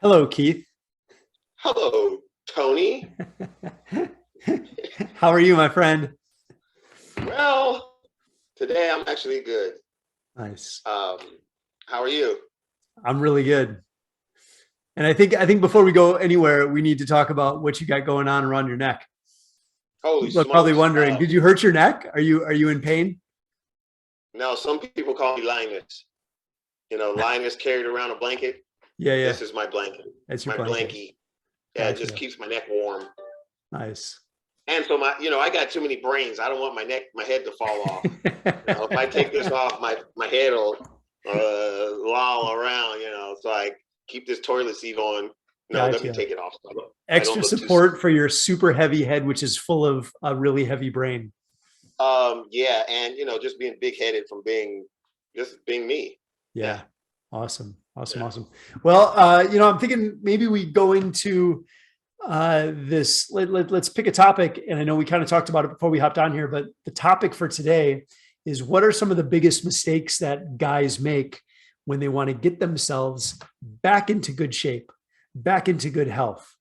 Hello, Keith. Hello, Tony. How are you, my friend? Well, today I'm actually good. Nice. Um, how are you? I'm really good. And I think before we go anywhere, we need to talk about what you got going on around your neck. Holy People are probably smokes. wondering, did you hurt your neck? Are you in pain? Now, some people call me Linus. Linus carried around a blanket. Yeah, yeah. This is my blanket, That's your my blanket. blankie. Yeah, it just Gotcha. keeps my neck warm. Nice. And so I got too many brains. I don't want my head to fall off. If I take this off, my head will loll around. So I keep this toilet seat on. No, let me Gotcha. take it off. So I don't Extra look too silly. support for your super heavy head, which is full of a really heavy brain. Yeah, and just being big headed from being me. Yeah, Yeah. Awesome. Awesome. yeah. Awesome. Well, I'm thinking maybe we go into this let's pick a topic, and I know we kind of talked about it before we hopped on here, but the topic for today is what are some of the biggest mistakes that guys make when they want to get themselves back into good shape, back into good health,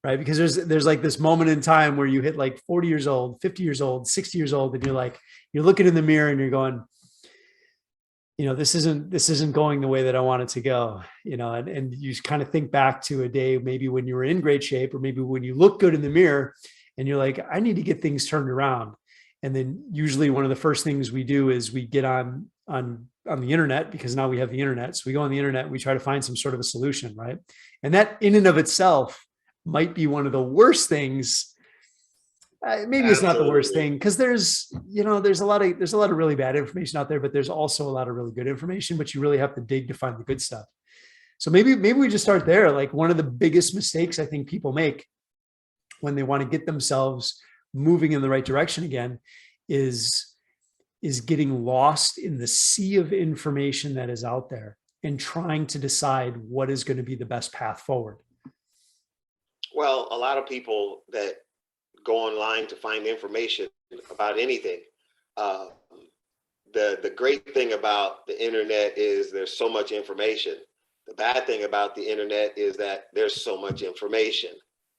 right? Because there's like this moment in time where you hit like 40 years old, 50 years old, 60 years old, and you're looking in the mirror and you're going, this isn't going the way that I want it to go, and you kind of think back to a day maybe when you were in great shape, or maybe when you look good in the mirror and you're like, I need to get things turned around. And then usually one of the first things we do is we get on the internet, because now we have the internet. So we go on the internet, we try to find some sort of a solution, right? And that in and of itself might be one of the worst things. Maybe it's not the worst Absolutely. thing, because there's a lot of really bad information out there, but there's also a lot of really good information, but you really have to dig to find the good stuff. So maybe we just start there. Like, one of the biggest mistakes I think people make when they want to get themselves moving in the right direction again is getting lost in the sea of information that is out there and trying to decide what is going to be the best path forward. Well, a lot of people that go online to find information about anything. Uh, the great thing about the internet is there's so much information. The bad thing about the internet is that there's so much information,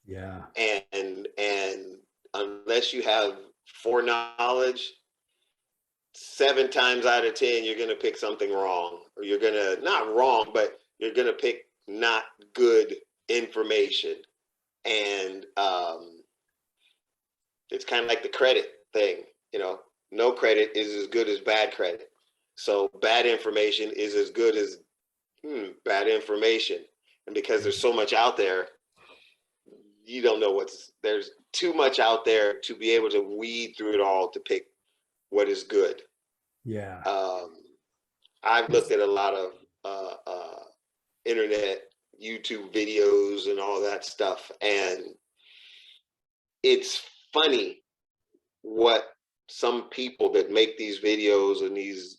Yeah. and unless you have foreknowledge, 7 times out of 10 you're going to pick something wrong, or you're going to not wrong, but you're going to pick not good information. And it's kind of like the credit thing. No credit is as good as bad credit. So bad information is as good as bad information. And because there's so much out there, you don't know there's too much out there to be able to weed through it all to pick what is good. Yeah. Um, I've looked at a lot of internet, YouTube videos and all that stuff, and it's funny what some people that make these videos and these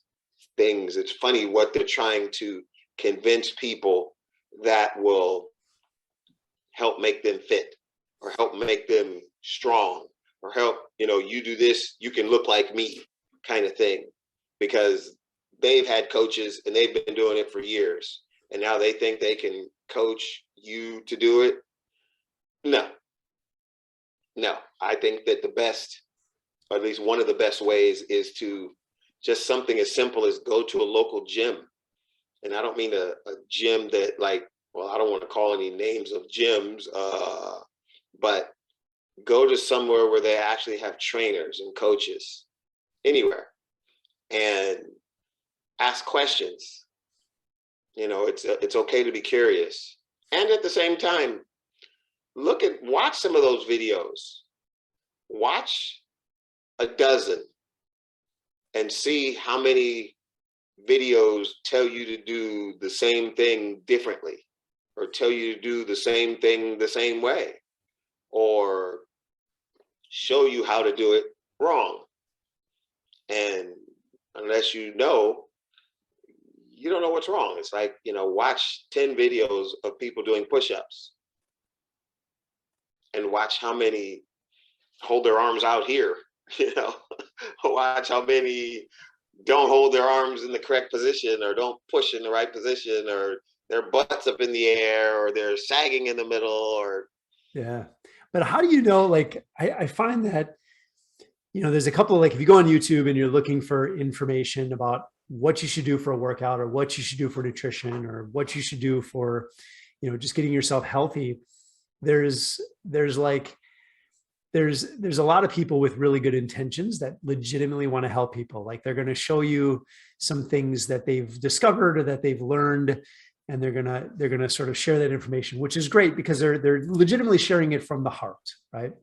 things, it's funny what they're trying to convince people that will help make them fit, or help make them strong, or help, you do this, you can look like me, kind of thing. Because they've had coaches and they've been doing it for years, and now they think they can coach you to do it. No, no. I think that the best, or at least one of the best ways, is to just something as simple as go to a local gym. And I don't mean a gym that, like, well, I don't want to call any names of gyms, but go to somewhere where they actually have trainers and coaches, anywhere, and ask questions. It's okay to be curious, and at the same time, watch some of those videos. Watch a dozen and see how many videos tell you to do the same thing differently, or tell you to do the same thing the same way, or show you how to do it wrong. And unless you don't know what's wrong. It's like, watch 10 videos of people doing push-ups and watch how many hold their arms out here, watch how many don't hold their arms in the correct position, or don't push in the right position, or their butts up in the air, or they're sagging in the middle, or Yeah. But how do you know, like, I find that, there's a couple of, like, if you go on YouTube and you're looking for information about what you should do for a workout or what you should do for nutrition or what you should do for, just getting yourself healthy, there's like, there's a lot of people with really good intentions that legitimately want to help people. Like, they're going to show you some things that they've discovered or that they've learned, and they're going to sort of share that information, which is great because they're legitimately sharing it from the heart, right?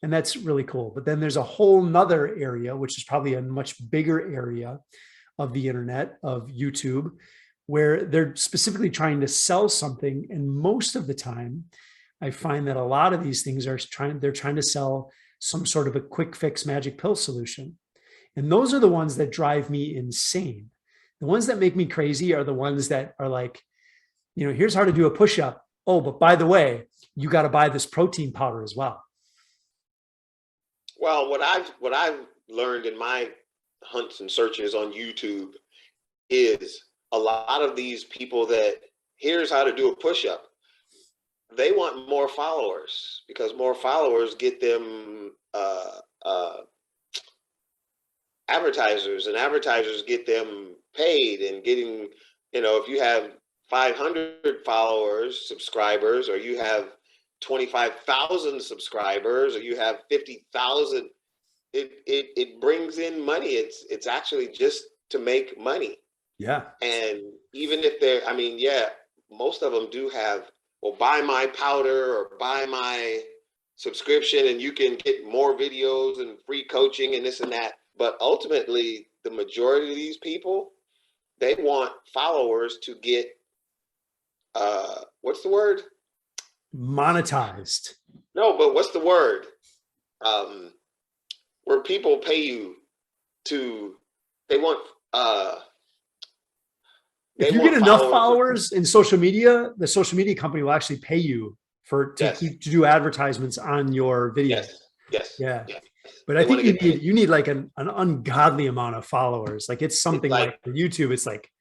And that's really cool. But then there's a whole nother area, which is probably a much bigger area of the internet, of YouTube, where they're specifically trying to sell something. And most of the time, I find that a lot of these things they're trying to sell some sort of a quick fix magic pill solution. And those are the ones that drive me insane. The ones that make me crazy are the ones that are like, here's how to do a push-up. Oh, but by the way, you got to buy this protein powder as well. well, what I've learned in my hunts and searches on YouTube is a lot of these people that here's how to do a push-up, they want more followers, because more followers get them advertisers, and advertisers get them paid, and getting, if you have 500 followers, subscribers, or you have 25,000 subscribers, or you have 50,000, it brings in money. It's actually just to make money. Yeah. And even if they're, I mean, yeah, most of them do have, well, buy my powder or buy my subscription and you can get more videos and free coaching and this and that. But ultimately, the majority of these people, they want followers to get, what's the word? Monetized. No, but what's the word? Where people pay you to, they want, If you get enough followers in social media, the social media company will actually pay you to do advertisements on your videos. Yes. Yeah. Yes. But I think you need like an ungodly amount of followers. Like, it's something like for YouTube, it's like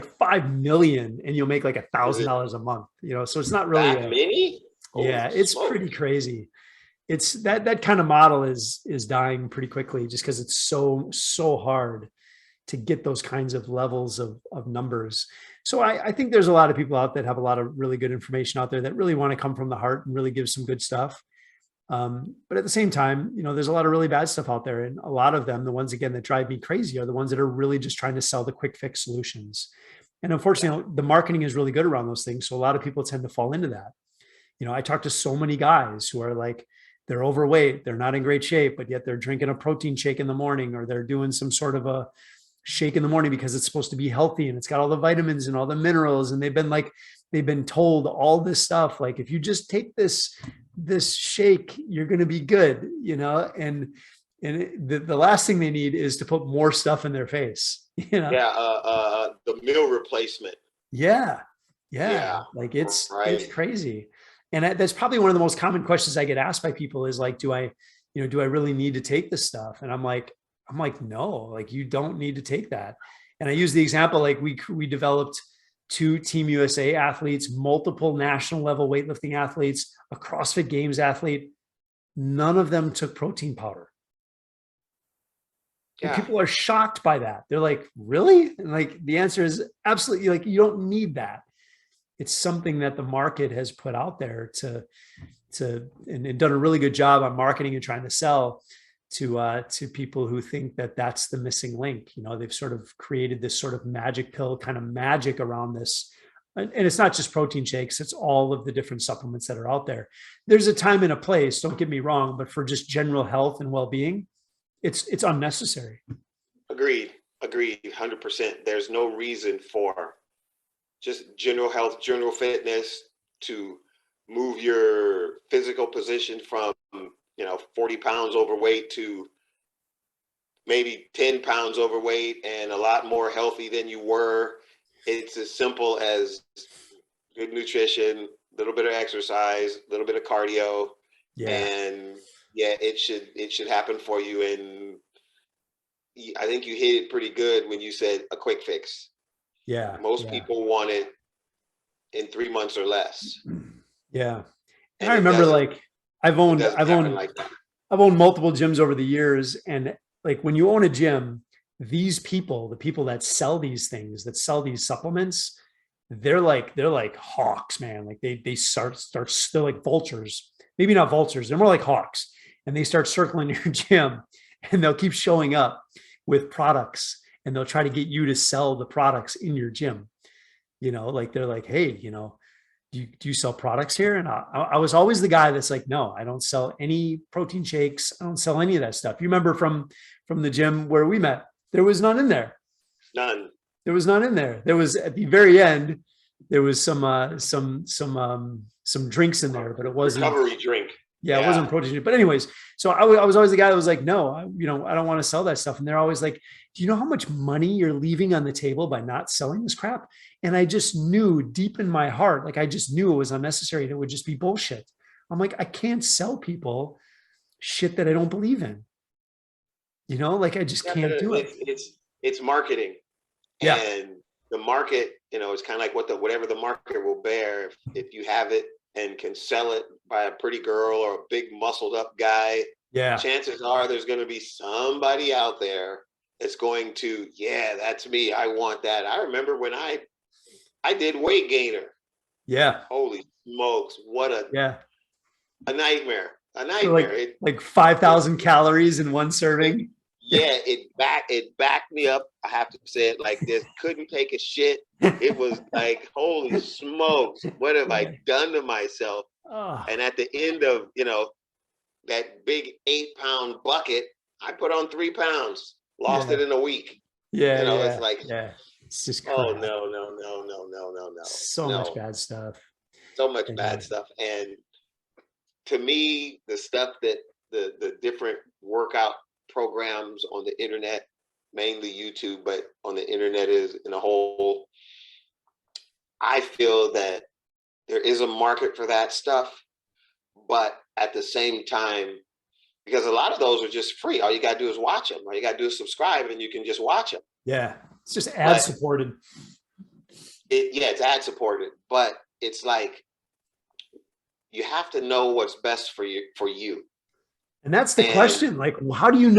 5 million, and you'll make like $1,000 a month. So it's not really that many. Yeah, it's pretty crazy. It's that kind of model is dying pretty quickly, just because it's so hard to get those kinds of levels of numbers. So I think there's a lot of people out that have a lot of really good information out there that really want to come from the heart and really give some good stuff. But at the same time, there's a lot of really bad stuff out there. And a lot of them, the ones, again, that drive me crazy, are the ones that are really just trying to sell the quick fix solutions. And unfortunately, the marketing is really good around those things. So a lot of people tend to fall into that. I talk to so many guys who are like, they're overweight, they're not in great shape, but yet they're drinking a protein shake in the morning, or they're doing some sort of a shake in the morning because it's supposed to be healthy and it's got all the vitamins and all the minerals. And they've been told all this stuff. Like, if you just take this shake, you're going to be good, and the last thing they need is to put more stuff in their face, the meal replacement. Yeah. Like, it's crazy. And that's probably one of the most common questions I get asked by people is like, do I really need to take this stuff? And I'm like, no, like, you don't need to take that. And I use the example, like, we developed 2 Team USA athletes, multiple national level weightlifting athletes, a CrossFit Games athlete. None of them took protein powder. And people are shocked by that. They're like, really? And like, the answer is absolutely, like, you don't need that. It's something that the market has put out there and done a really good job on marketing and trying to sell to people who think that that's the missing link. They've sort of created this sort of magic pill kind of magic around this. And it's not just protein shakes, it's all of the different supplements that are out there. There's a time and a place, don't get me wrong, but for just general health and well-being, it's unnecessary. Agreed. 100%. There's no reason for just general health, general fitness to move your physical position from 40 pounds overweight to maybe 10 pounds overweight and a lot more healthy than you were. It's as simple as good nutrition, a little bit of exercise, a little bit of cardio, and it should happen for you. And I think you hit it pretty good when you said a quick fix. Yeah. Most people want it in 3 months or less. Yeah. And And I remember like it doesn't happen like that. I've owned multiple gyms over the years. And like when you own a gym, these people, the people that sell these things, that sell these supplements, they're like hawks, man. Like they start they're like vultures. Maybe not vultures, they're more like hawks. And they start circling your gym and they'll keep showing up with products and they'll try to get you to sell the products in your gym. Like they're like, hey, do you sell products here? And I was always the guy that's like, no, I don't sell any protein shakes. I don't sell any of that stuff. You remember from the gym where we met, there was none in there. None. There was none in there. There was at the very end, there was some drinks in there, but it wasn't recovery drink. yeah, it wasn't protein. But anyways, so I was always the guy that was like, no, I don't want to sell that stuff. And they're always like, do you know how much money you're leaving on the table by not selling this crap? And I just knew deep in my heart, like I just knew it was unnecessary. And it would just be bullshit. I'm like, I can't sell people shit that I don't believe in. Like I just can't do it. It's marketing. Yeah. And the market, it's kind of like whatever the market will bear. If you have it and can sell it by a pretty girl or a big muscled up guy, Yeah. chances are there's going to be somebody out there that's going to, yeah, that's me. I want that. I remember when I did Weight Gainer. Yeah. Holy smokes. What a nightmare. A nightmare. Like 5,000 calories in one serving. Yeah, it backed me up. I have to say it like this. Couldn't take a shit. It was like, holy smokes, what have I done to myself? Oh. And at the end of, that big 8-pound bucket, I put on 3 pounds, lost it in a week. It's like, it's just crap. Oh, no. So much bad stuff. So much bad stuff. And to me, the stuff that the different workout programs on the internet, mainly YouTube, but on the internet is in a whole, I feel that there is a market for that stuff, but at the same time, because a lot of those are just free. All you got to do is watch them. All you got to do is subscribe and you can just watch them. Yeah. It's just ad supported. It's ad supported, but it's like, you have to know what's best for you. And that's the question. Like, how do you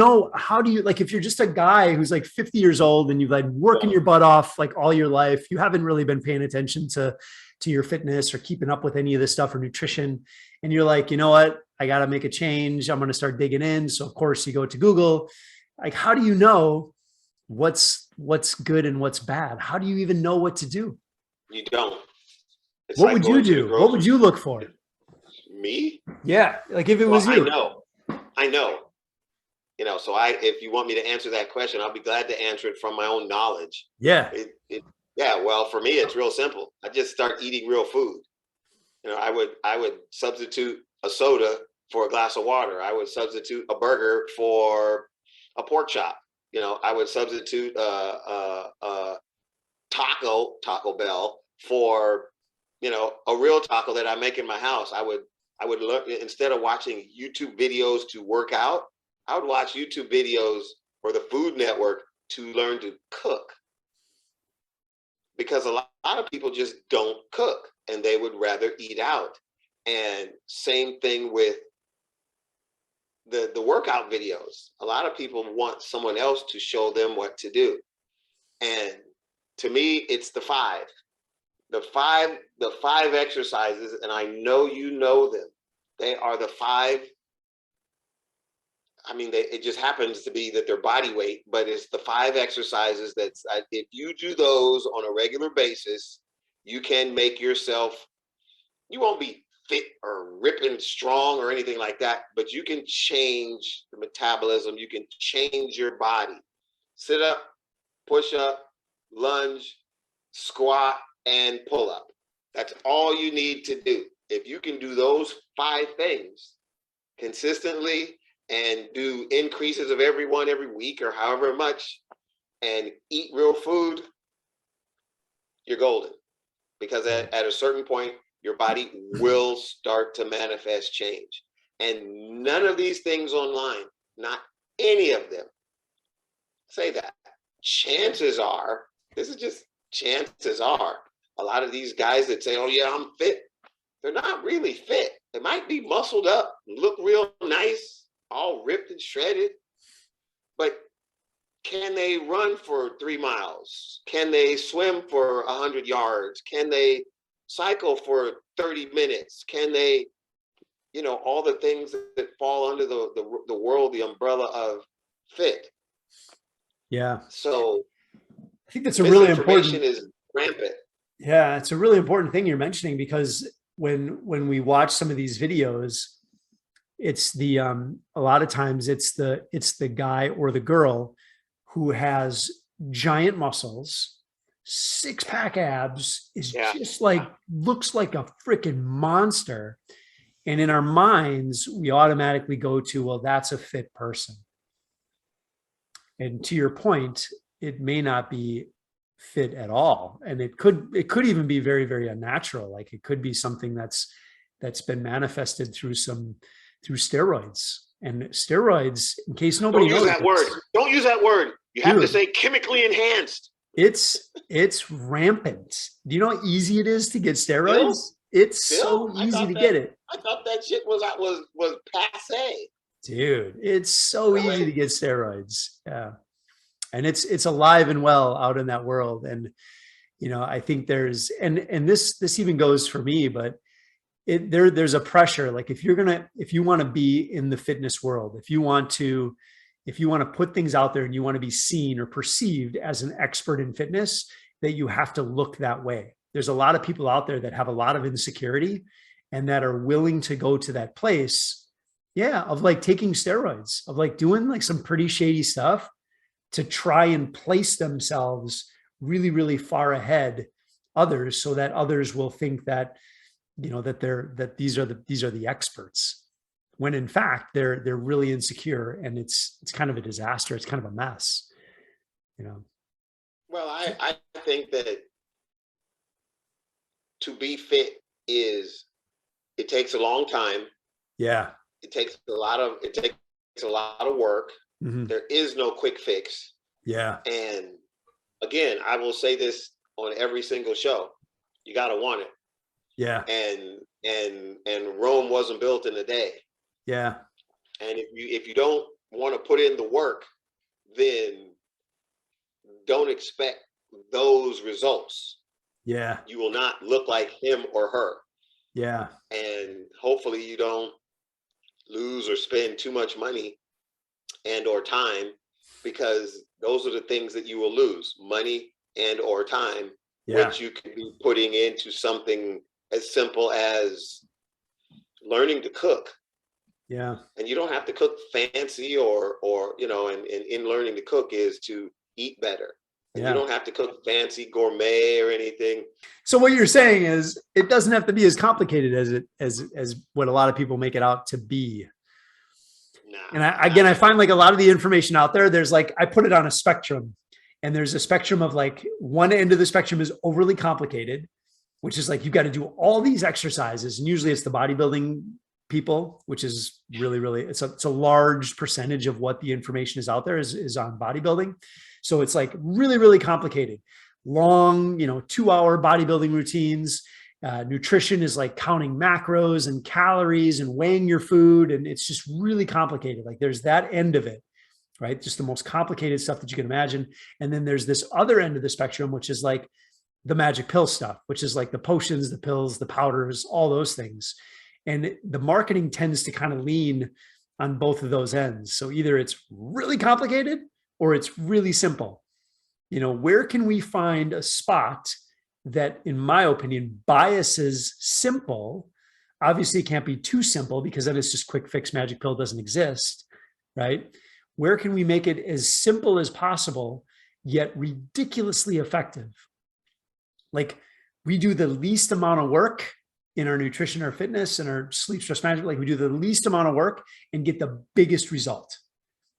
like, if you're just a guy who's like 50 years old and you've like working your butt off like all your life, you haven't really been paying attention to your fitness or keeping up with any of this stuff or nutrition. And you're like, you know what? I got to make a change. I'm going to start digging in. So of course you go to Google. Like, how do you know what's good and what's bad? How do you even know what to do? You don't. What would you do? What would you look for? Me? Yeah. Like if it was you. I know. So if you want me to answer that question, I'll be glad to answer it from my own knowledge. Yeah. Well, for me, it's real simple. I just start eating real food. I would substitute a soda for a glass of water. I would substitute a burger for a pork chop. I would substitute Taco Bell for, a real taco that I make in my house. I would learn, instead of watching YouTube videos to work out, I would watch YouTube videos or the Food Network to learn to cook. Because a lot of people just don't cook and they would rather eat out. And same thing with the workout videos. A lot of people want someone else to show them what to do. And to me, it's the five exercises, and I know you know them. They are the 5. I mean, it just happens to be that they're body weight, but it's the 5 exercises that if you do those on a regular basis, you can make yourself, you won't be fit or ripping strong or anything like that, but you can change the metabolism. You can change your body. Sit up, push up, lunge, squat, and pull up. That's all you need to do. If you can do those 5 things consistently and do increases of every week or however much, and eat real food, you're golden. Because at a certain point, your body will start to manifest change. And none of these things online, not any of them, say that. Chances are, this is just chances are, a lot of these guys that say, oh yeah, I'm fit, they're not really fit. They might be muscled up, look real nice, all ripped and shredded, but can they run for 3 miles? Can they swim for 100 yards? Can they cycle for 30 minutes? Can they, all the things that fall under the world, the umbrella of fit? Yeah. So I think that's a really misinformation important, is rampant. yeah, it's a really important thing you're mentioning, because when we watch some of these videos, it's the a lot of times it's the guy or the girl who has giant muscles, six-pack abs, is Yeah. just like, looks like a freaking monster. And in our minds, we automatically go to, well, that's a fit person. And to your point, it may not be fit at all. And it could even be very, very unnatural. Like it could be something that's been manifested through steroids. And steroids, in case nobody knows. Don't use that word. Don't use that word. You have to say chemically enhanced. It's rampant. Do you know how easy it is to get steroids? It's so easy to get it. I thought that shit was passe. Dude, it's so easy to get steroids. Yeah. And it's alive and well out in that world. And, I think there's, and this even goes for me, but there's a pressure. Like if you want to be in the fitness world, if you want to put things out there and you want to be seen or perceived as an expert in fitness, that you have to look that way. There's a lot of people out there that have a lot of insecurity and that are willing to go to that place. Yeah. Of like taking steroids, of like doing like some pretty shady stuff to try and place themselves really, really far ahead others, so that others will think that, that these are the experts, when in fact they're really insecure, and it's kind of a disaster. It's kind of a mess, Well, I think that to be fit it takes a long time. Yeah. It takes a lot of work. Mm-hmm. There is no quick fix. Yeah. And again, I will say this on every single show: you got to want it. Yeah. And Rome wasn't built in a day. Yeah. And if you don't want to put in the work, then don't expect those results. Yeah. You will not look like him or her. Yeah. And hopefully you don't lose or spend too much money and or time, because those are the things that you will lose: money and or time, which you could be putting into something as simple as learning to cook. Yeah. And you don't have to cook fancy or and in learning to cook is to eat better. And you don't have to cook fancy gourmet or anything. So what you're saying is it doesn't have to be as complicated as what a lot of people make it out to be. Nah, and I find like a lot of the information out there, there's like, I put it on a spectrum, and there's a spectrum of like, one end of the spectrum is overly complicated, which is like, you've got to do all these exercises. And usually it's the bodybuilding people, which is really, really, it's a large percentage of what the information is out there is on bodybuilding. So it's like really, really complicated, long, 2-hour bodybuilding routines. Nutrition is like counting macros and calories and weighing your food. And it's just really complicated. Like there's that end of it, right? Just the most complicated stuff that you can imagine. And then there's this other end of the spectrum, which is like the magic pill stuff, which is like the potions, the pills, the powders, all those things. And the marketing tends to kind of lean on both of those ends. So either it's really complicated or it's really simple. Where can we find a spot that, in my opinion, biases simple? Obviously, it can't be too simple, because then it's just quick fix, magic pill doesn't exist, right? Where can we make it as simple as possible, yet ridiculously effective? Like, we do the least amount of work in our nutrition, our fitness, and our sleep stress management. Like, we do the least amount of work and get the biggest result.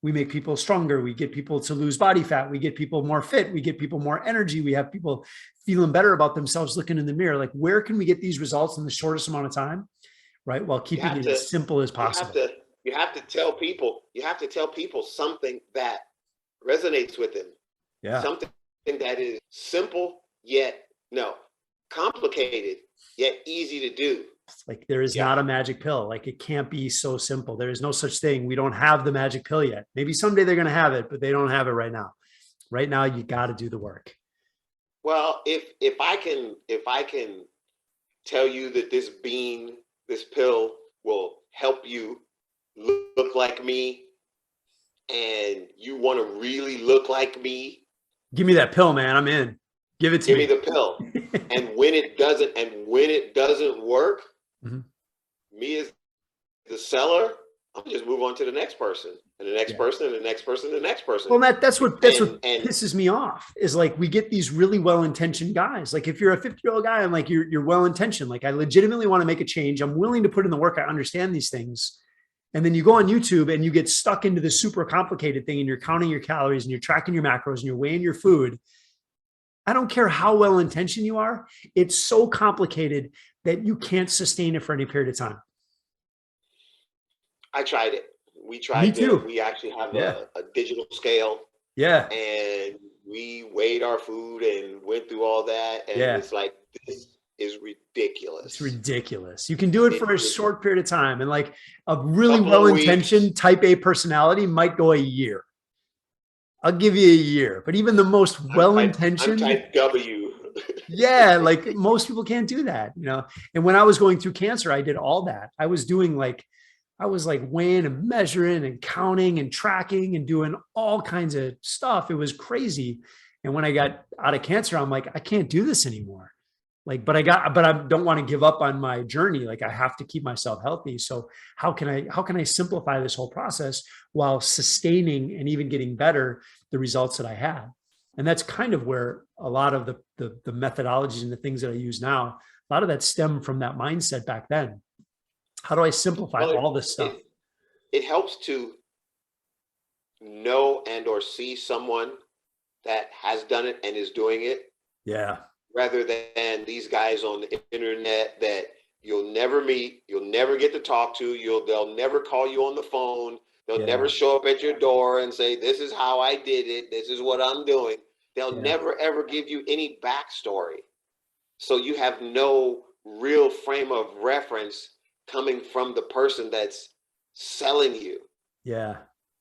We make people stronger. We get people to lose body fat. We get people more fit. We get people more energy. We have people feeling better about themselves, looking in the mirror. Like, where can we get these results in the shortest amount of time, right? While keeping it as simple as possible. You have to tell people something that resonates with them. Yeah. Something that is simple, yet no. complicated yet easy to do. Like there is not a magic pill. Like it can't be so simple. There is no such thing. We don't have the magic pill yet. Maybe someday they're going to have it, but they don't have it right now. Right now, you got to do the work. Well, if I can tell you that this pill will help you look like me, and you want to really look like me, give me that pill, man. I'm in. Give it to me. Give me the pill. And when it doesn't work, me as the seller, I'll just move on to the next person, and the next person, and the next person, and the next person. Well, that's what pisses me off is like we get these really well-intentioned guys. Like if you're a 50-year-old guy and like you're well-intentioned, like I legitimately want to make a change. I'm willing to put in the work. I understand these things. And then you go on YouTube and you get stuck into this super complicated thing and you're counting your calories and you're tracking your macros and you're weighing your food. I don't care how well-intentioned you are. It's so complicated that you can't sustain it for any period of time. I tried it. We tried it. We actually have a digital scale. Yeah. And we weighed our food and went through all that. And it's like, this is ridiculous. It's ridiculous. You can do it for a short period of time. And like a really well-intentioned type A personality might go a year. I'll give you a year. But even the most well-intentioned. I'm type W. Yeah. Like most people can't do that, you know? And when I was going through cancer, I did all that. I was weighing and measuring and counting and tracking and doing all kinds of stuff. It was crazy. And when I got out of cancer, I'm like, I can't do this anymore. Like, but I don't want to give up on my journey. Like I have to keep myself healthy. So how can I simplify this whole process while sustaining and even getting better the results that I had? And that's kind of where a lot of the methodologies and the things that I use now, a lot of that stem from that mindset back then. How do I simplify all this stuff? It helps to know and or see someone that has done it and is doing it. Yeah. Rather than these guys on the internet that you'll never meet, you'll never get to talk to, they'll never call you on the phone. They'll never show up at your door and say, this is how I did it. This is what I'm doing. They'll never, ever give you any backstory. So you have no real frame of reference coming from the person that's selling you. Yeah.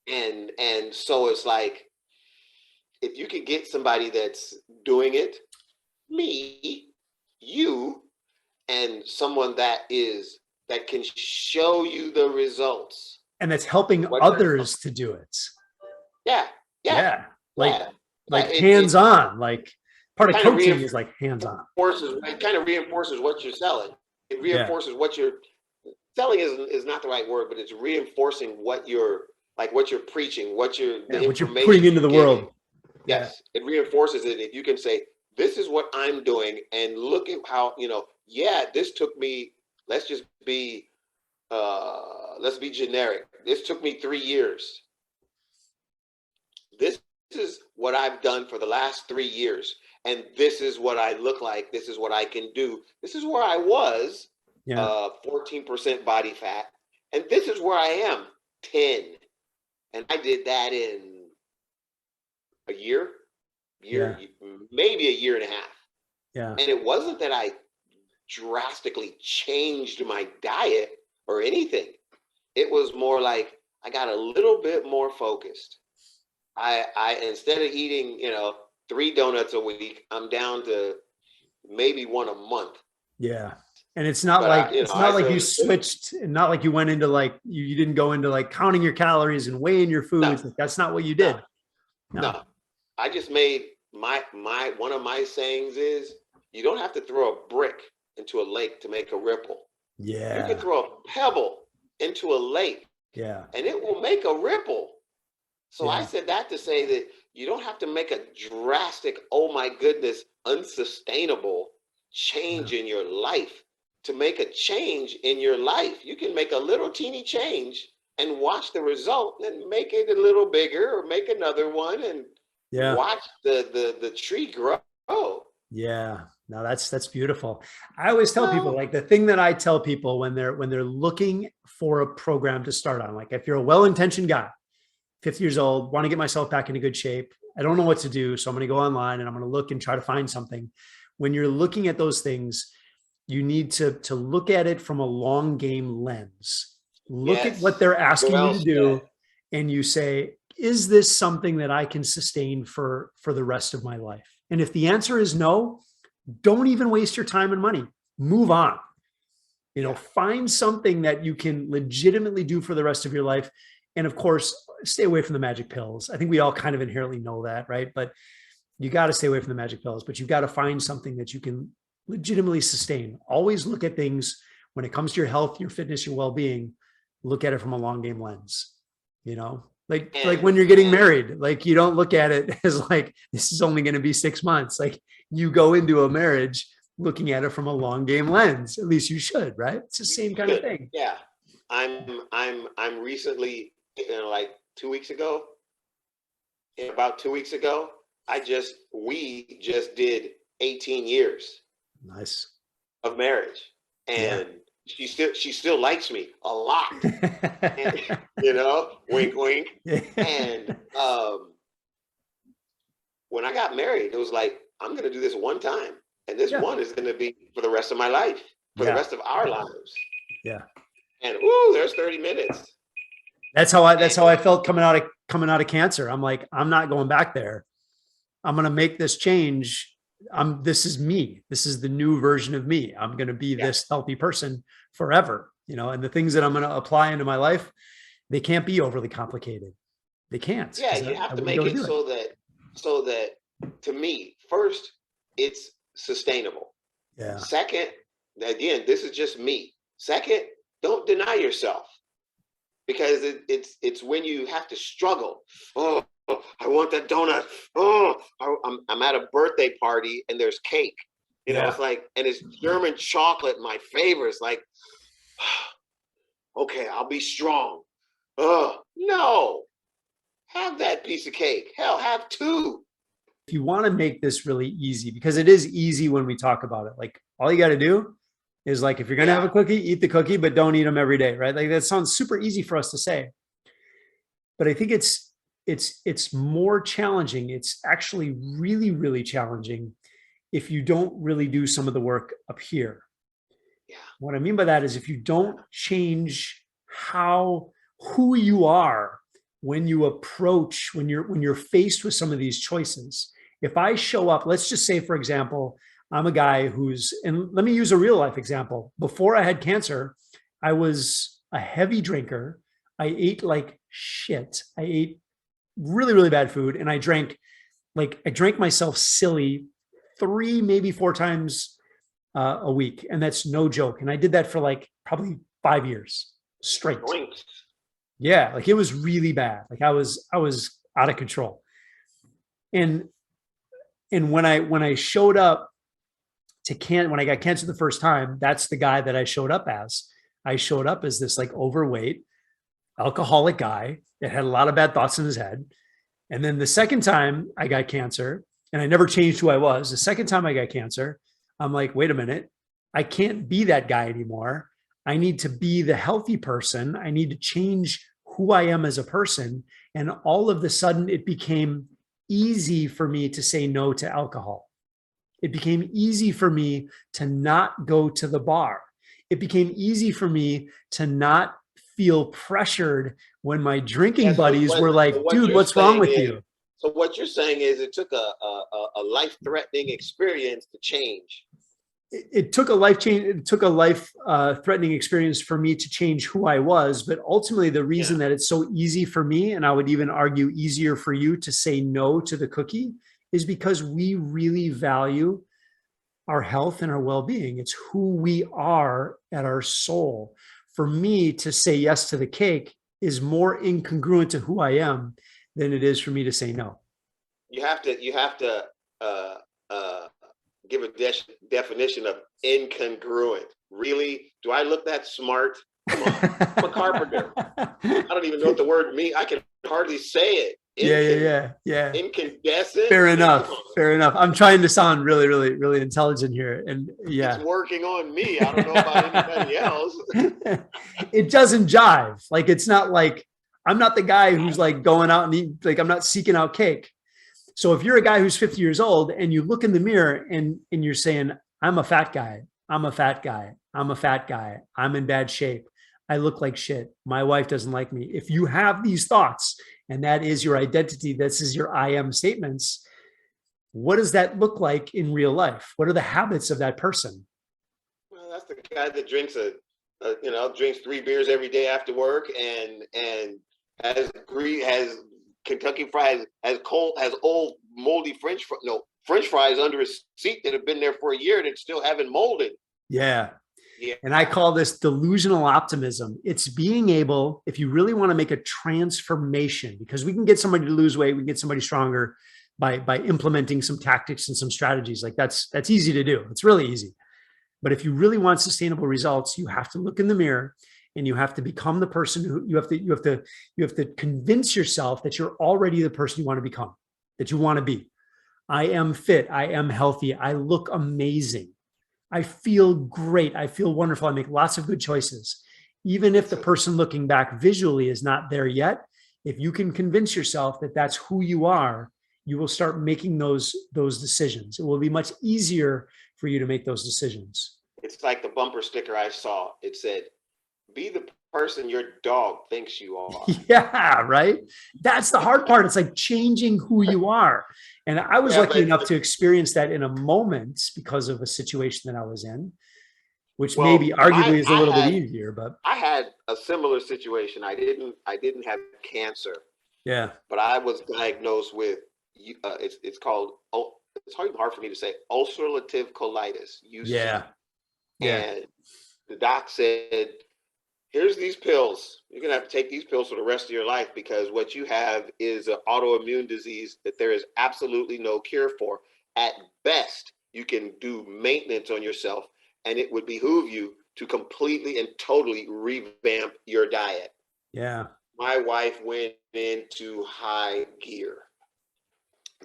And so it's like, if you could get somebody that's doing it, me, you, and soone that can show you the results. And that's helping others to do it. Yeah. Like hands-on, like part of coaching is like hands-on. It kind of reinforces what you're selling. It reinforces what you're selling is not the right word, but it's reinforcing what you're preaching, what you're putting into the world. Yes. It reinforces it. If you can say, this is what I'm doing, and look at how, this took me, let's be generic. This took me 3 years. This is what I've done for the last 3 years. And this is what I look like. This is what I can do. This is where I was, 14% body fat. And this is where I am, 10. And I did that in a year, maybe a year and a half. Yeah. And it wasn't that I drastically changed my diet or anything. It was more like I got a little bit more focused. I instead of eating, 3 donuts a week, I'm down to maybe 1 a month. Yeah. And it's not like you switched, and not like you went into like, you didn't go into like counting your calories and weighing your foods. No. That's not what you did. No. I just made one of my sayings is, you don't have to throw a brick into a lake to make a ripple. Yeah. You can throw a pebble into a lake. Yeah. And it will make a ripple. So I said that to say that you don't have to make a drastic, oh my goodness, unsustainable change in your life to make a change in your life. You can make a little teeny change and watch the result and make it a little bigger, or make another one and watch the tree grow. Yeah. No, that's beautiful. I always tell people, like, the thing that I tell people when they're looking for a program to start on, like if you're a well-intentioned guy, 50 years old, want to get myself back into good shape, I don't know what to do, so I'm going to go online and I'm going to look and try to find something. when you're looking at those things, you need to look at it from a long game lens. Look at what Yes. they're asking you Well to said. do, and you say, is this something that I can sustain for the rest of my life? And if the answer is no, don't even waste your time and money. Move on. Find something that you can legitimately do for the rest of your life. And of course, stay away from the magic pills. I think we all kind of inherently know that, right? But you got to stay away from the magic pills, but you've got to find something that you can legitimately sustain. Always look at things when it comes to your health, your fitness, your well-being, look at it from a long game lens, like when you're getting married, like you don't look at it as like, this is only going to be 6 months. Like you go into a marriage looking at it from a long game lens. At least you should, right? It's the same kind of thing. Yeah. I'm recently, like 2 weeks ago, about 2 weeks ago, we just did 18 years Nice. of marriage. And she still likes me a lot. And, wink, wink. And when I got married, it was like, I'm going to do this one time. And this one is going to be for the rest of my life, for the rest of our lives. Yeah. And there's 30 minutes. That's how I felt coming out of cancer. I'm like, I'm not going back there. I'm going to make this change. This is me. This is the new version of me. I'm going to be this healthy person forever, and the things that I'm going to apply into my life, they can't be overly complicated. They can't. Yeah. You have to make it so that to me, first, it's sustainable. Yeah. Second, again, this is just me. Second, don't deny yourself, because it's when you have to struggle. Oh, I want that donut. Oh, I'm at a birthday party and there's cake. It's like, and it's German chocolate, my favorite. It's like, okay, I'll be strong. Oh, no. Have that piece of cake. Hell, have two. If you want to make this really easy, because it is easy when we talk about it, like all you got to do is like, if you're going to have a cookie, eat the cookie, but don't eat them every day, right? Like that sounds super easy for us to say, but I think it's more challenging. It's actually really, really challenging if you don't really do some of the work up here. Yeah. What I mean by that is if you don't change who you are when you approach, when you're faced with some of these choices. If I show up, let's just say, for example, I'm a guy and let me use a real life example. Before I had cancer, I was a heavy drinker. I ate like shit. I ate really, really bad food. And I drank myself silly 3, maybe 4 times a week. And that's no joke. And I did that for like probably 5 years straight. Yeah. Like it was really bad. Like I was out of control. And when I showed up when I got cancer the first time, that's the guy that I showed up as. I showed up as this like overweight, alcoholic guy that had a lot of bad thoughts in his head. And then the second time I got cancer, and I never changed who I was. The second time I got cancer, I'm like, wait a minute, I can't be that guy anymore. I need to be the healthy person. I need to change who I am as a person. And all of a sudden it became easy for me to say no to alcohol. It became easy for me to not go to the bar. It became easy for me to not feel pressured when my drinking buddies were like, dude, what's wrong with you? So what you're saying is it took a life-threatening experience to change. It took a life-threatening experience for me to change who I was. But ultimately, the reason that it's so easy for me, and I would even argue easier for you to say no to the cookie, is because we really value our health and our well-being. It's who we are at our soul. For me to say yes to the cake is more incongruent to who I am than it is for me to say no. You have to give a definition of incongruent. Really? Do I look that smart? Come on, I'm a carpenter. I don't even know what the word means. I can hardly say it. Yeah. Incandescent. Fair enough. I'm trying to sound really, really, really intelligent here. And it's working on me. I don't know about anybody else. It doesn't jive. Like, it's not like, I'm not the guy who's like going out and eat, like I'm not seeking out cake. So if you're a guy who's 50 years old and you look in the mirror and you're saying, I'm a fat guy, I'm a fat guy, I'm a fat guy, I'm in bad shape, I look like shit, my wife doesn't like me. If you have these thoughts and that is your identity, this is your I am statements, what does that look like in real life? What are the habits of that person? Well, that's the guy that drinks drinks 3 beers every day after work, and has Kentucky fries, has old moldy French fries under his seat that have been there for a year that still haven't molded. Yeah. Yeah, And I call this delusional optimism. It's being able, if you really want to make a transformation, because we can get somebody to lose weight, we can get somebody stronger by implementing some tactics and some strategies. Like that's easy to do. It's really easy. But if you really want sustainable results, you have to look in the mirror and you have to become the person who you have to convince yourself that you're already the person you want to become, that you want to be. I am fit. I am healthy. I look amazing. I feel great. I feel wonderful. I make lots of good choices. Even if the person looking back visually is not there yet, if you can convince yourself that that's who you are, you will start making those decisions. It will be much easier for you to make those decisions. it's like the bumper sticker I saw. It said, "Be the person your dog thinks you are." Yeah, right. That's the hard part. It's like changing who you are. And I was Yeah, lucky enough to experience that in a moment because of a situation that I was in, which maybe well, arguably is a little bit easier, but I had a similar situation. I didn't have cancer, yeah. but I was diagnosed with it's called, it's hard for me to say, ulcerative colitis, UC. Yeah. Yeah. And the doc said, here's these pills. You're going to have to take these pills for the rest of your life because what you have is an autoimmune disease that there is absolutely no cure for. At best, you can do maintenance on yourself, and it would behoove you to completely and totally revamp your diet. Yeah. My wife went into high gear.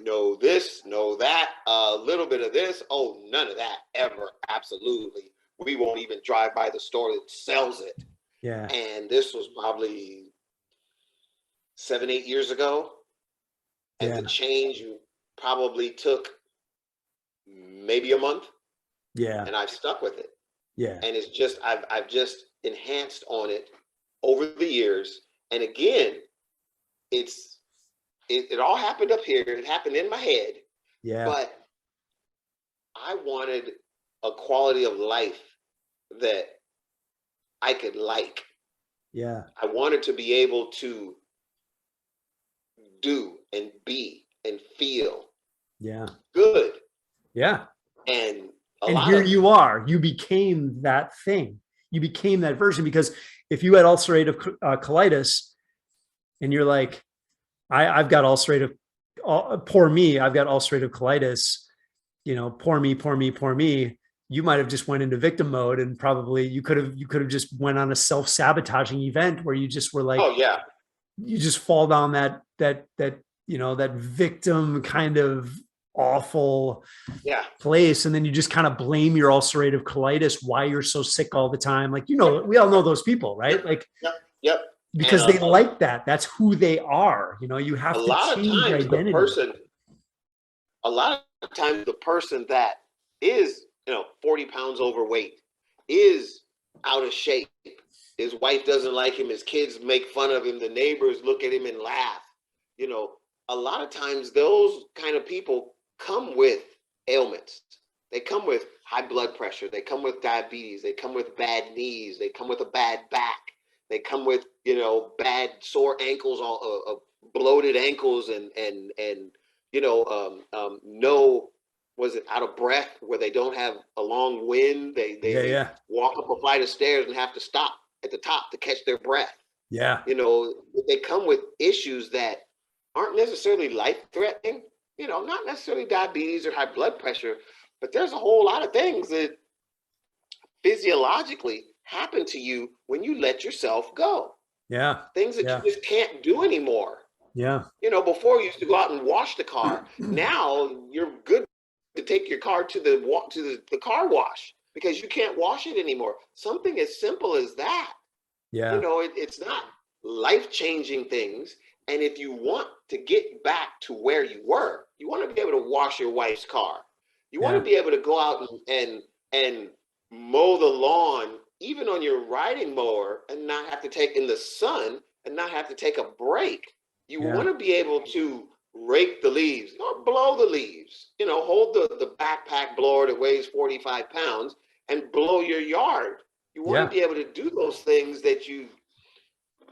No this, no that, a little bit of this. Oh, none of that ever. Absolutely. We won't even drive by the store that sells it. Yeah. And this was probably 7, 8 years ago. And Yeah. the change probably took maybe a month. Yeah. And I've stuck with it. Yeah. And it's just, I've just enhanced on it over the years. And again, it all happened up here. It happened in my head. Yeah. But I wanted a quality of life that I could like. Yeah. I wanted to be able to do and be and feel Yeah. good. Yeah. And And here you are. You became that thing. You became that version because if you had ulcerative colitis and you're like, I've got ulcerative, poor me, I've got ulcerative colitis, poor me, poor me, poor me. You might have just went into victim mode and probably you could have just went on a self-sabotaging event where you just were like, oh yeah, you just fall down that victim kind of awful place. And then you just kind of blame your ulcerative colitis, why you're so sick all the time. Like, we all know those people, right? Like, yep. Because they like that. That's who they are. You have to change your identity. A lot of times the person that is, 40 pounds overweight is out of shape. His wife doesn't like him. His kids make fun of him. The neighbors look at him and laugh. A lot of times those kind of people come with ailments. They come with high blood pressure. They come with diabetes. They come with bad knees. They come with a bad back. They come with, bad sore ankles, bloated ankles, and was it out of breath where they don't have a long wind. They walk up a flight of stairs and have to stop at the top to catch their breath. Yeah. They come with issues that aren't necessarily life-threatening, not necessarily diabetes or high blood pressure, but there's a whole lot of things that physiologically happen to you when you let yourself go. Yeah. Things that you just can't do anymore. Yeah. Before you used to go out and wash the car. Now you're good to take your car to the car wash because you can't wash it anymore. Something as simple as that. Yeah. It's not life-changing things. And if you want to get back to where you were, You want to be able to wash your wife's car. You want Yeah. to be able to go out and mow the lawn, even on your riding mower, and not have to take in the sun and not have to take a break. You Yeah. want to be able to rake the leaves or blow the leaves. You know, hold the backpack blower that weighs 45 pounds and blow your yard. You want to Yeah. be able to do those things that you,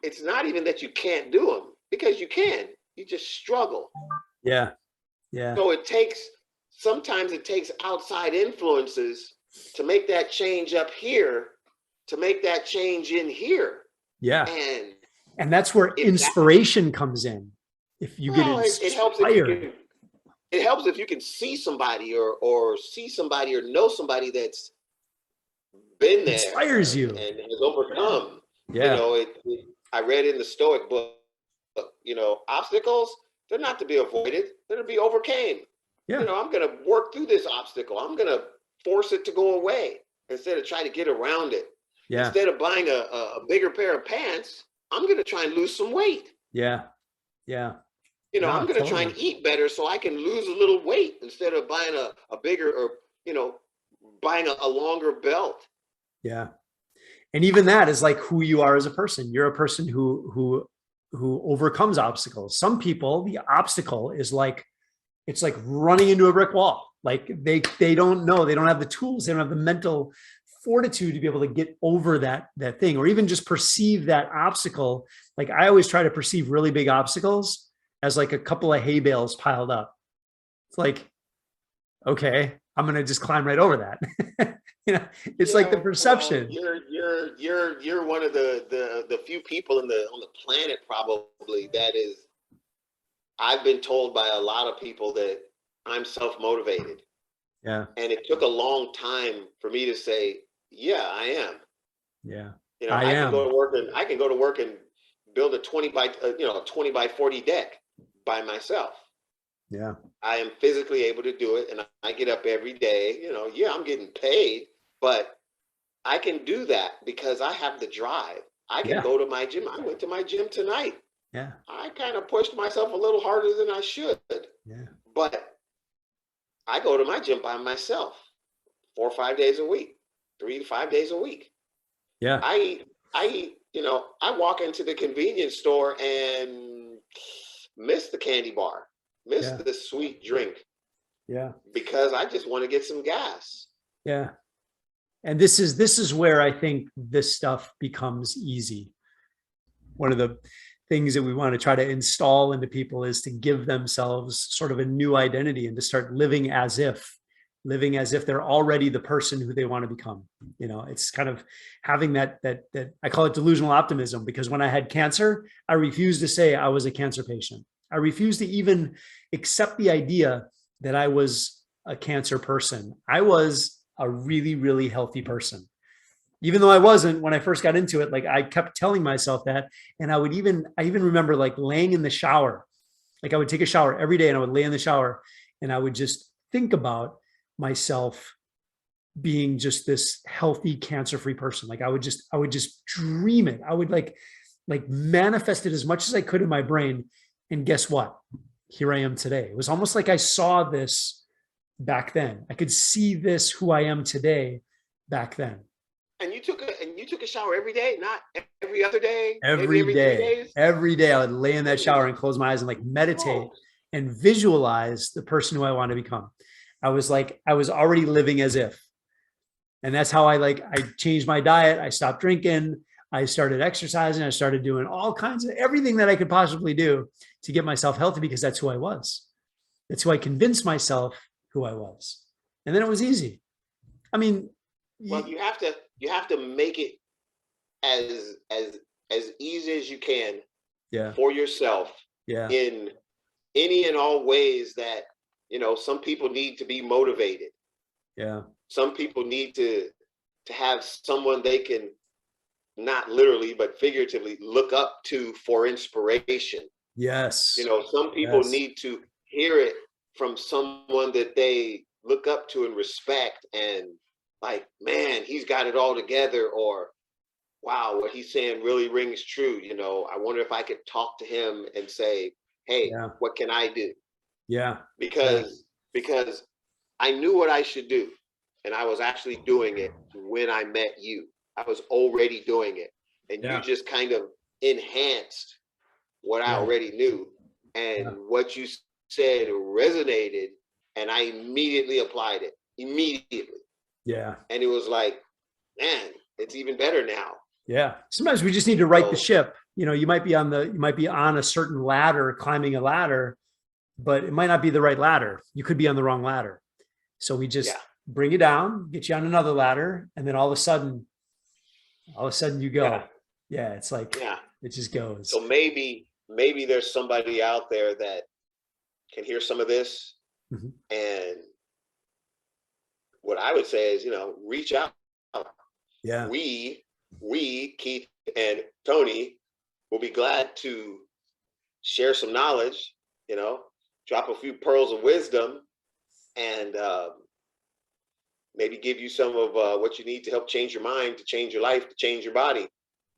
it's not even that you can't do them, because you can. You just struggle. Yeah. Yeah. So sometimes it takes outside influences to make that change up here, to make that change in here. Yeah. And And that's where if that, inspiration comes in. If you get well, it helps if you inspired, can, it helps if you can see somebody or see somebody or know somebody that's been there inspires you. and has overcome. You Yeah. know, I read in the Stoic book, you know, obstacles, they're not to be avoided, they're to be overcame. You Yeah. know, I'm going to work through this obstacle. I'm going to force it to go away instead of try to get around it. Yeah. Instead of buying a bigger pair of pants, I'm going to try and lose some weight. Yeah. Yeah. You know, No, I'm going to try totally. and eat better so I can lose a little weight instead of buying a bigger, or, you know, buying a longer belt. Yeah. And even that is like who you are as a person. You're a person who overcomes obstacles. Some people, the obstacle is like, it's like running into a brick wall. Like they don't know, they don't have the tools, they don't have the mental fortitude to be able to get over that thing, or even just perceive that obstacle. Like I always try to perceive really big obstacles as like a couple of hay bales piled up. It's like, okay, I'm gonna just climb right over that. You know, it's like Yeah, the well, perception. you're one of the few people on the planet probably that is. I've been told by a lot of people that I'm self motivated, Yeah, and it took a long time for me to say, yeah, I am. yeah, You know, I I can go am. to work and build a 20 by 40 deck by myself. Yeah, I am physically able to do it, and I get up every day. You know, yeah, I'm getting paid, but I can do that because I have the drive. I can yeah, go to my gym. I went to my gym tonight. yeah, I kind of pushed myself a little harder than I should, yeah, but I go to my gym by myself 4 or 5 days a week, 3 to 5 days a week. yeah, You know, I walk into the convenience store and miss the candy bar, miss yeah, the sweet drink yeah, because I just want to get some gas. yeah. And this is where I think this stuff becomes easy. One of the things that we want to try to install into people is to give themselves sort of a new identity and to start living as if they're already the person who they want to become. You know, it's kind of having that I call it delusional optimism, because when I had cancer, I refused to say I was a cancer patient. I refused to even accept the idea that I was a cancer person. I was a really, really healthy person, even though I wasn't when I first got into it. Like I kept telling myself that. And I even remember like laying in the shower. Like I would take a shower every day and I would lay in the shower and I would just think about myself being just this healthy, cancer-free person. Like I would just dream it. I would like manifest it as much as I could in my brain. And guess what? Here I am today. It was almost like I saw this back then. I could see this, who I am today, back then. And you took a shower every day, not every other day, maybe every 3 days. Every day I would lay in that Holy shower and close my eyes and like meditate smokes. and visualize the person who I want to become. I was already living as if. And that's how I changed my diet. I stopped drinking. I started exercising. I started doing all kinds of everything that I could possibly do to get myself healthy, because that's who I was. That's who I convinced myself who I was. And then it was easy. I mean, Well, you have to make it as easy as you can yeah, for yourself yeah, in any and all ways that, you know, some people need to be motivated. yeah, Some people need to have someone they can, not literally but figuratively, look up to for inspiration. You yes, know, some people yes, need to hear it from someone that they look up to and respect, and like, man, he's got it all together, or wow, what he's saying really rings true. You know, I wonder if I could talk to him and say, hey, yeah, what can I do? Yeah. Yeah. because I knew what I should do, and I was actually doing it when I met you. I was already doing it, and you Yeah. just kind of enhanced what I Yeah. already knew, and Yeah. what you said resonated, and I immediately applied it immediately, Yeah. and it was like, man, it's even better now. Yeah. Sometimes we just need to right the So ship. You know, you might be on a certain ladder, climbing a ladder, but it might not be the right ladder. You could be on the wrong ladder. So we just yeah, bring you down, get you on another ladder, and then all of a sudden you yeah, go. Yeah. It's like, yeah. it just goes. So maybe there's somebody out there that can hear some of this, Mhm. and what I would say is, reach out. Yeah. We Keith and Tony will be glad to share some knowledge, you know, drop a few pearls of wisdom, and maybe give you some of what you need to help change your mind, to change your life, to change your body.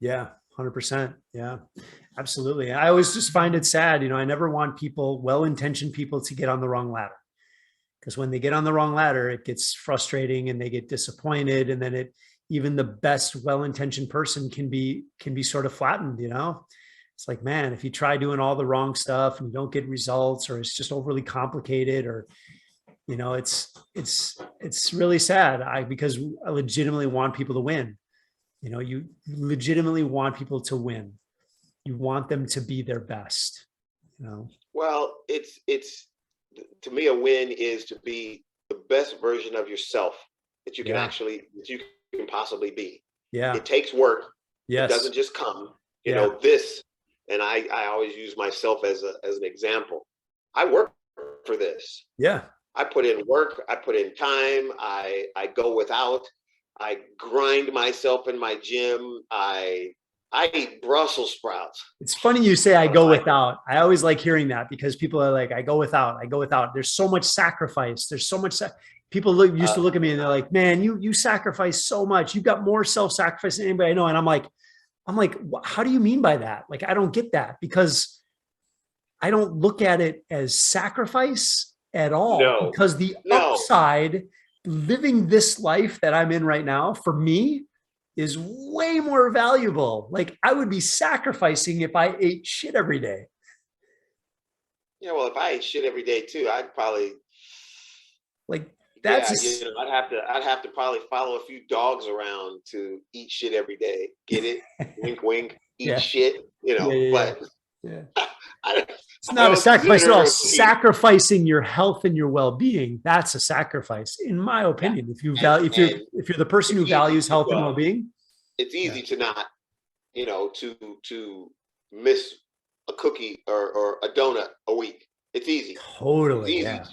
Yeah. 100%. Yeah. Absolutely. I always just find it sad. You know, I never want people, well-intentioned people, to get on the wrong ladder, because when they get on the wrong ladder, it gets frustrating and they get disappointed. And then even the best well-intentioned person can be sort of flattened, you know? It's like, man, if you try doing all the wrong stuff and you don't get results, or it's just overly complicated, or, you know, it's really sad. Because I legitimately want people to win. You know, you legitimately want people to win. You want them to be their best, you know? Well, it's to me, a win is to be the best version of yourself Yeah. that you can possibly be. Yeah. It takes work. It Yes. doesn't just come. Yeah. This, and I always use myself as an example. I work for this. Yeah. I put in work. I put in time. I go without. I grind myself in my gym. I eat Brussels sprouts. It's funny you say I But go like, without. I always like hearing that, because people are like, I go without, I go without. There's so much sacrifice. There's so much. People used to look at me and they're like, man, you sacrifice so much. You've got more self-sacrifice than anybody I know. And I'm like, how do you mean by that? Like, I don't get that, because I don't look at it as sacrifice at all, no, because the no. upside, living this life that I'm in right now, for me, is way more valuable. Like, I would be sacrificing if I ate shit every day. Yeah, well, if I ate shit every day too, I'd probably, Like, yeah, that's I'd have to probably follow a few dogs around to eat shit every day. Get it? Wink, wink. Eat yeah, shit, yeah, yeah, But yeah. I, It's I not a don't sacrifice at all. literally, Sacrificing your health and your well-being, that's a sacrifice, in my yeah. opinion. If you And value, if you're the person it's who easy values to, health and well-being, it's yeah, easy to not, to miss a cookie or a donut a week. It's easy. It's totally, easy yeah,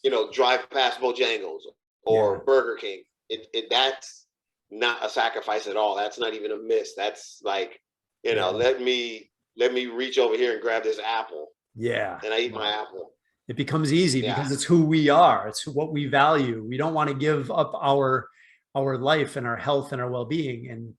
yeah, to drive past Bojangles yeah, or Burger King. That's not a sacrifice at all. That's not even a miss. That's like, yeah, let me reach over here and grab this apple, yeah. and I eat my apple. It becomes easy Yeah. because it's who we are. It's what we value. We don't want to give up our life and our health and our well-being. And,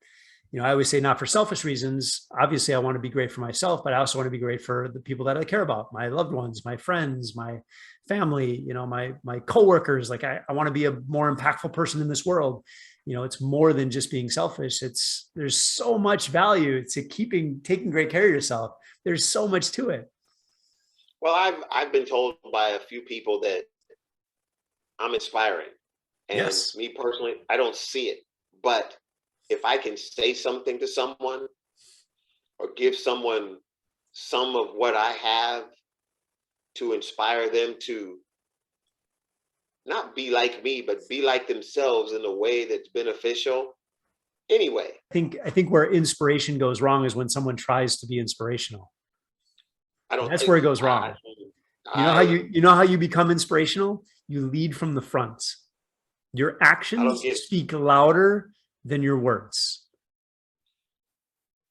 you know, I always say, not for selfish reasons. Obviously, I want to be great for myself, but I also want to be great for the people that I care about, my loved ones, my friends, my family, you know, my coworkers. Like, I want to be a more impactful person in this world. You know, it's more than just being selfish. There's so much value to taking great care of yourself. There's so much to it. Well, I've been told by a few people that I'm inspiring, and Yes. me personally, I don't see it. But if I can say something to someone or give someone some of what I have to inspire them to not be like me, but be like themselves in a way that's beneficial anyway. I think where inspiration goes wrong is when someone tries to be inspirational. I don't, That's where it goes I, wrong. I, You know how you become inspirational? You lead from the front. Your I don't actions get, speak louder than your words.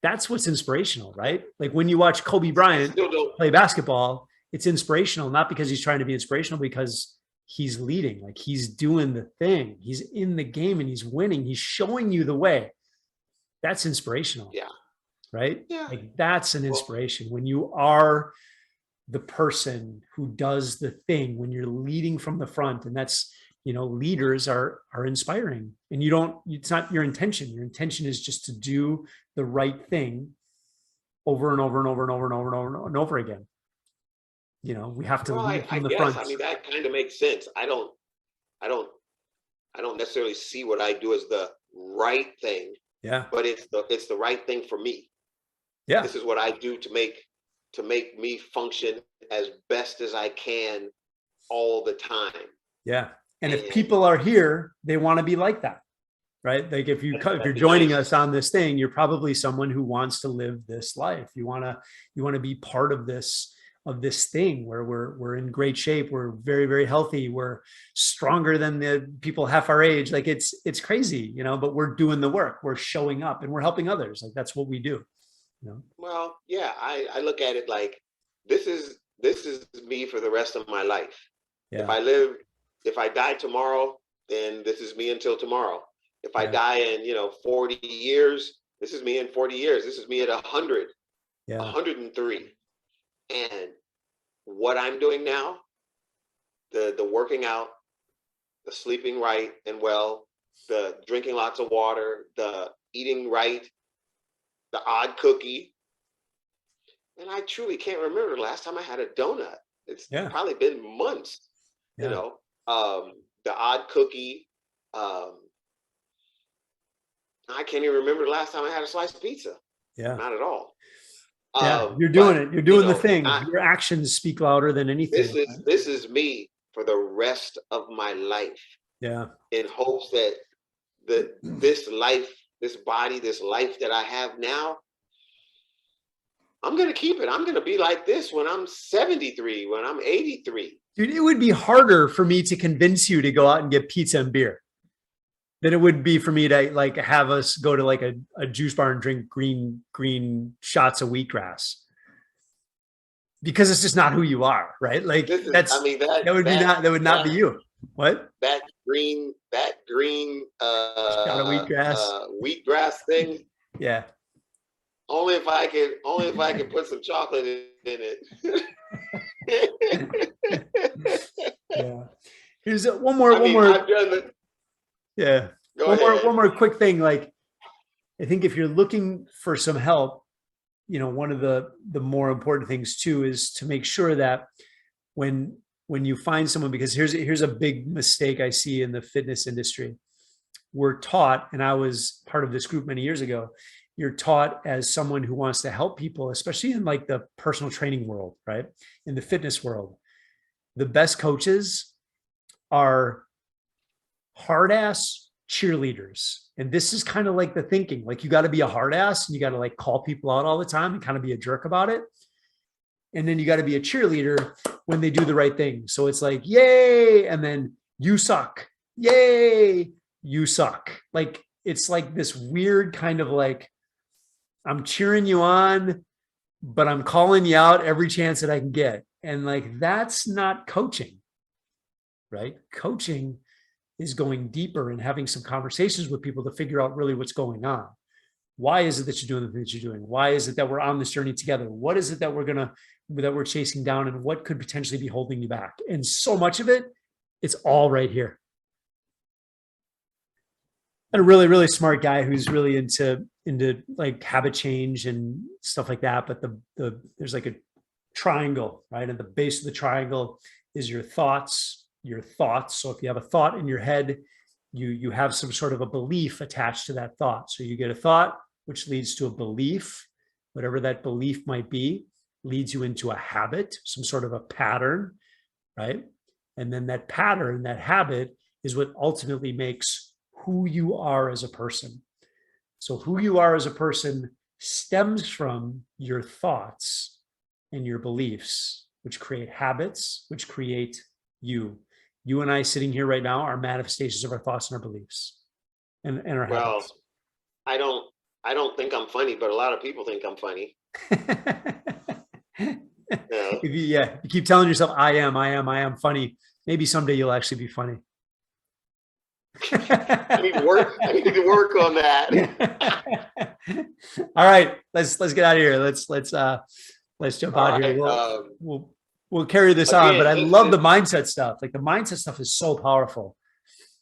That's what's inspirational, right? Like, when you watch Kobe I Bryant still don't, play basketball, it's inspirational, not because he's trying to be inspirational, because he's leading, like, he's doing the thing. He's in the game and he's winning. He's showing you the way. That's inspirational, yeah, right? yeah. Like, that's an Well, inspiration when you are the person who does the thing when you're leading from the front. And that's, leaders are inspiring, and it's not your intention. Your intention is just to do the right thing over and over and over and over and over and over and over again. We have to Well, lead I from the guess, front. I mean, that kind of makes sense. I don't necessarily see what I do as the right thing, Yeah. but it's the right thing for me. Yeah. This is what I do to make me function as best as I can all the time. Yeah. And if people are here, they want to be like that, right? Like if you're joining us on this thing, you're probably someone who wants to live this life. You want to be part of this thing where we're in great shape. We're very, very healthy. We're stronger than the people half our age. Like it's crazy, but we're doing the work. We're showing up and we're helping others. Like that's what we do. Well, yeah, I look at it like this is me for the rest of my life. Yeah. If I die tomorrow, then this is me until tomorrow. If I die in 40 years, this is me in 40 years. This is me at 100, 103. And what I'm doing now, the working out, the sleeping right and well, the drinking lots of water, the eating right, the odd cookie. And I truly can't remember the last time I had a donut. It's probably been months, the odd cookie. I can't even remember the last time I had a slice of pizza. Yeah. Not at all. Yeah, you're doing it. You're doing the thing. Your actions speak louder than anything. This is me for the rest of my life. Yeah. In hopes that this life, this body, this life that I have now, I'm going to keep it. I'm going to be like this when I'm 73, when I'm 83. Dude, it would be harder for me to convince you to go out and get pizza and beer than it would be for me to like have us go to like a juice bar and drink green shots of wheatgrass, because it's just not who you are, right? Like that would not be you. What? That green shot of wheatgrass thing. Yeah. Only if I can put some chocolate in it. Yeah. Here's one more. Yeah. One more quick thing. Like, I think if you're looking for some help, one of the more important things too is to make sure that when you find someone, because here's a big mistake I see in the fitness industry. We're taught, and I was part of this group many years ago, you're taught as someone who wants to help people, especially in like the personal training world, right? In the fitness world, the best coaches are hard ass cheerleaders. And this is kind of like the thinking, like you got to be a hard ass and you got to like call people out all the time and kind of be a jerk about it. And then you got to be a cheerleader when they do the right thing. So it's like, yay. And then you suck. Yay. You suck. Like, it's like this weird kind of like, I'm cheering you on, but I'm calling you out every chance that I can get. And like, that's not coaching, right? Coaching is going deeper and having some conversations with people to figure out really what's going on. Why is it that you're doing the things you're doing? Why is it that we're on this journey together? What is it that we're chasing down, and what could potentially be holding you back? And so much of it, it's all right here. And a really, really smart guy who's really into like habit change and stuff like that. But there's like a triangle, right? At the base of the triangle is your thoughts. So if you have a thought in your head, you have some sort of a belief attached to that thought. So you get a thought, which leads to a belief, whatever that belief might be, leads you into a habit, some sort of a pattern, right? And then that pattern, that habit, is what ultimately makes who you are as a person. So who you are as a person stems from your thoughts and your beliefs, which create habits, which create you. You and I sitting here right now are manifestations of our thoughts and our beliefs and our habits. I don't think I'm funny, but a lot of people think I'm funny. If you keep telling yourself, I am funny, maybe someday you'll actually be funny. I need to work on that. All right, let's get out of here. Let's jump out here. we'll carry this on, but Again, I love the mindset stuff. Like the mindset stuff is so powerful.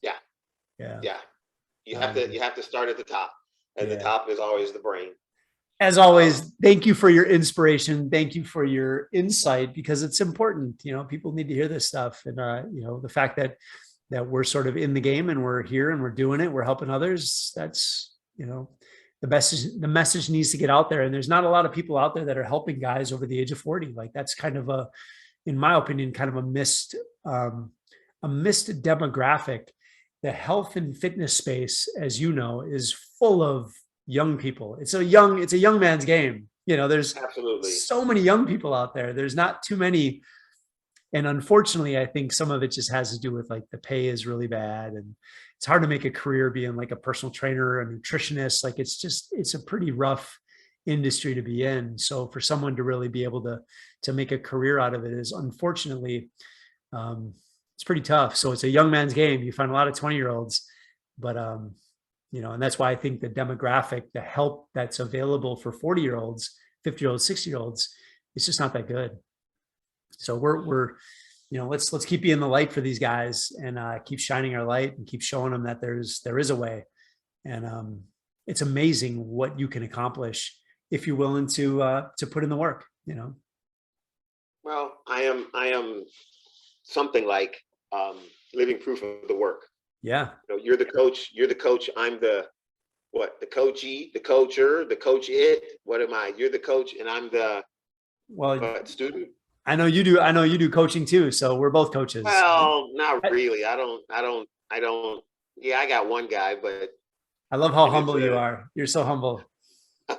yeah, Yeah. yeah. Um, You have to start at the top, and the yeah. top is always the brain. As always, thank you for your inspiration. Thank you for your insight, because it's important. You know, people need to hear this stuff. And, you know, the fact that we're sort of in the game and we're here and we're doing it, we're helping others. That's, you know, the message needs to get out there. And there's not a lot of people out there that are helping guys over the age of 40. Like that's kind of a, in my opinion, kind of a missed demographic. The health and fitness space, as you know, is full of young people. It's a young man's game. You know, there's Absolutely. so many young people out there. There's not too many. And unfortunately, I think some of it just has to do with like the pay is really bad, and it's hard to make a career being like a personal trainer, a nutritionist. Like it's a pretty rough industry to be in. So for someone to really be able to make a career out of it is unfortunately, it's pretty tough. So it's a young man's game. You find a lot of 20-year-olds, but you know, and that's why I think the demographic, the help that's available for 40-year-olds, 50-year-olds, 60-year-olds, it's just not that good. So we're, you know, let's keep being the light for these guys, and keep shining our light and keep showing them that there is a way. And it's amazing what you can accomplish if you're willing to put in the work, you know. Well, I am something like living proof of the work. Yeah. You know, you're the coach. You're the coach. I'm the what? The coachee, the coacher, the coach. It. What am I? You're the coach, and I'm the student. I know you do. I know you do coaching too. So we're both coaches. Well, not really. I don't. Yeah, I got one guy, but I love how humble you are. You're so humble. All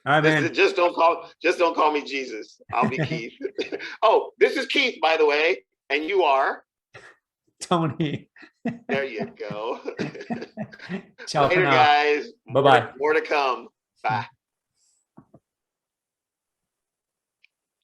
right, man. Just don't call me Jesus. I'll be Keith. Oh, this is Keith, by the way, and you are Tony. There you go. Ciao. Later, guys. Bye-bye. More to come. Bye.